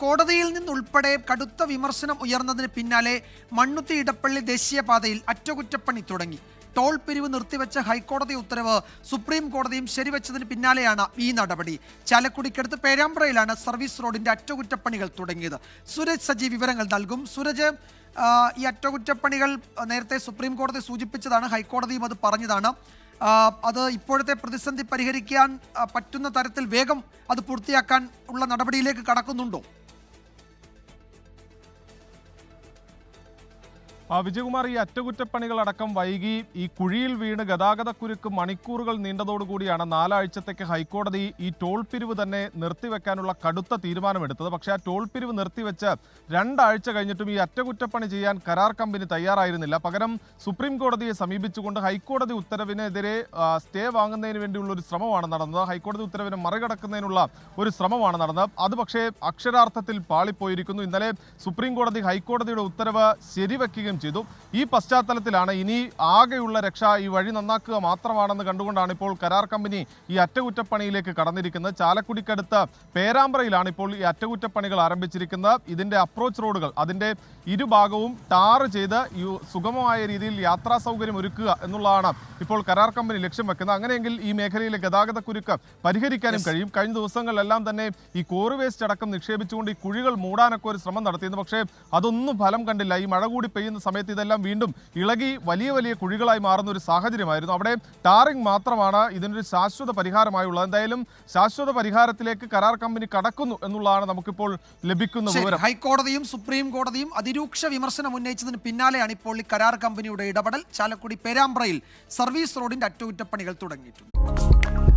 കോടതിയിൽ നിന്നുൾപ്പെടെ കടുത്ത വിമർശനം ഉയർന്നതിന് പിന്നാലെ മണ്ണുത്തി ഇടപ്പള്ളി ദേശീയപാതയിൽ അറ്റകുറ്റപ്പണി തുടങ്ങി. ടോൾ പിരിവ് നിർത്തിവെച്ച ഹൈക്കോടതി ഉത്തരവ് സുപ്രീം കോടതിയും ശരിവെച്ചതിന് പിന്നാലെയാണ് ഈ നടപടി. ചാലക്കുടിക്കടുത്ത് പേരാമ്പ്രയിലാണ് സർവീസ് റോഡിന്റെ അറ്റകുറ്റപ്പണികൾ തുടങ്ങിയത്. സുരജ് സജി വിവരങ്ങൾ നൽകും. സുരജ്, ഈ അറ്റകുറ്റപ്പണികൾ നേരത്തെ സുപ്രീം കോടതി സൂചിപ്പിച്ചതാണ്, ഹൈക്കോടതിയും അത് പറഞ്ഞതാണ്. അത് ഇപ്പോഴത്തെ പ്രതിസന്ധി പരിഹരിക്കാൻ പറ്റുന്ന തരത്തിൽ വേഗം അത് പൂർത്തിയാക്കാൻ ഉള്ള നടപടിയിലേക്ക് കടക്കുന്നുണ്ടോ? വിജയകുമാർ, ഈ അറ്റകുറ്റപ്പണികളടക്കം വൈകി ഈ കുഴിയിൽ വീണ് ഗതാഗതക്കുരുക്ക് മണിക്കൂറുകൾ നീണ്ടതോടുകൂടിയാണ് 4 ആഴ്ചത്തേക്ക് ഹൈക്കോടതി ഈ ടോൾ പിരിവ് തന്നെ നിർത്തിവെക്കാനുള്ള കടുത്ത തീരുമാനമെടുത്തത്. പക്ഷേ ആ ടോൾ പിരിവ് നിർത്തിവെച്ച് 2 ആഴ്ച കഴിഞ്ഞിട്ടും ഈ അറ്റകുറ്റപ്പണി ചെയ്യാൻ കരാർ കമ്പനി തയ്യാറായിരുന്നില്ല. പകരം സുപ്രീം കോടതിയെ സമീപിച്ചുകൊണ്ട് ഹൈക്കോടതി ഉത്തരവിനെതിരെ സ്റ്റേ വാങ്ങുന്നതിന് വേണ്ടിയുള്ള ഒരു ശ്രമമാണ് നടന്നത്. ഹൈക്കോടതി ഉത്തരവിനെ മറികടക്കുന്നതിനുള്ള ഒരു ശ്രമമാണ് നടന്നത്. അത് പക്ഷേ അക്ഷരാർത്ഥത്തിൽ പാളിപ്പോയിരിക്കുന്നു. ഇന്നലെ സുപ്രീം കോടതി ഹൈക്കോടതിയുടെ ഉത്തരവ് ശരിവെക്കുകയും ചെയ്തു. ഈ പശ്ചാത്തലത്തിലാണ് ഇനി ആകെയുള്ള രക്ഷ ഈ വഴി നന്നാക്കുക മാത്രമാണെന്ന് കണ്ടുകൊണ്ടാണ് ഇപ്പോൾ കരാർ കമ്പനി ഈ അറ്റകുറ്റപ്പണിയിലേക്ക് കടന്നിരിക്കുന്നത്. ചാലക്കുടിക്കടുത്ത് പേരാമ്പ്രയിലാണ് ഇപ്പോൾ ഈ അറ്റകുറ്റപ്പണികൾ ആരംഭിച്ചിരിക്കുന്നത്. ഇതിന്റെ അപ്രോച്ച് റോഡുകൾ അതിന്റെ ഇരുഭാഗവും ടാർ ചെയ്ത് സുഗമമായ രീതിയിൽ യാത്രാ സൗകര്യം ഒരുക്കുക എന്നുള്ളതാണ് ഇപ്പോൾ കരാർ കമ്പനി ലക്ഷ്യം വെക്കുന്നത്. അങ്ങനെയെങ്കിൽ ഈ മേഖലയിലെ ഗതാഗതക്കുരുക്ക് പരിഹരിക്കാനും കഴിയും. കഴിഞ്ഞ ദിവസങ്ങളിലെല്ലാം തന്നെ ഈ കോറി വേസ്റ്റ് അടക്കം നിക്ഷേപിച്ചുകൊണ്ട് ഈ കുഴികൾ മൂടാനൊക്കെ ഒരു ശ്രമം നടത്തിയിരുന്നു. പക്ഷേ അതൊന്നും ഫലം കണ്ടില്ല. ഈ മഴ കൂടി പെയ്യുന്ന സമയത്ത് ഇതെല്ലാം വീണ്ടും ഇളകി വലിയ വലിയ കുഴികളായി മാറുന്ന ഒരു സാഹചര്യമായിരുന്നു. അവിടെ ടാറിംഗ് മാത്രമാണ് ഇതിനൊരു ശാശ്വത പരിഹാരമായുള്ളത്. എന്തായാലും ശാശ്വത പരിഹാരത്തിലേക്ക് കരാർ കമ്പനി കടക്കുന്നു എന്നുള്ളതാണ് നമുക്കിപ്പോൾ ലഭിക്കുന്ന വിവരം. ഹൈക്കോടതിയും സുപ്രീം കോടതിയും അതിരൂക്ഷ വിമർശനം ഉന്നയിച്ചതിന് പിന്നാലെയാണ് ഇപ്പോൾ ഈ കരാർ കമ്പനിയുടെ ഇടപെടൽ. ചാലക്കുടി പേരാമ്പ്രയിൽ സർവീസ് റോഡിന്റെ അറ്റകുറ്റപ്പണികൾ തുടങ്ങിയിട്ടുണ്ട്.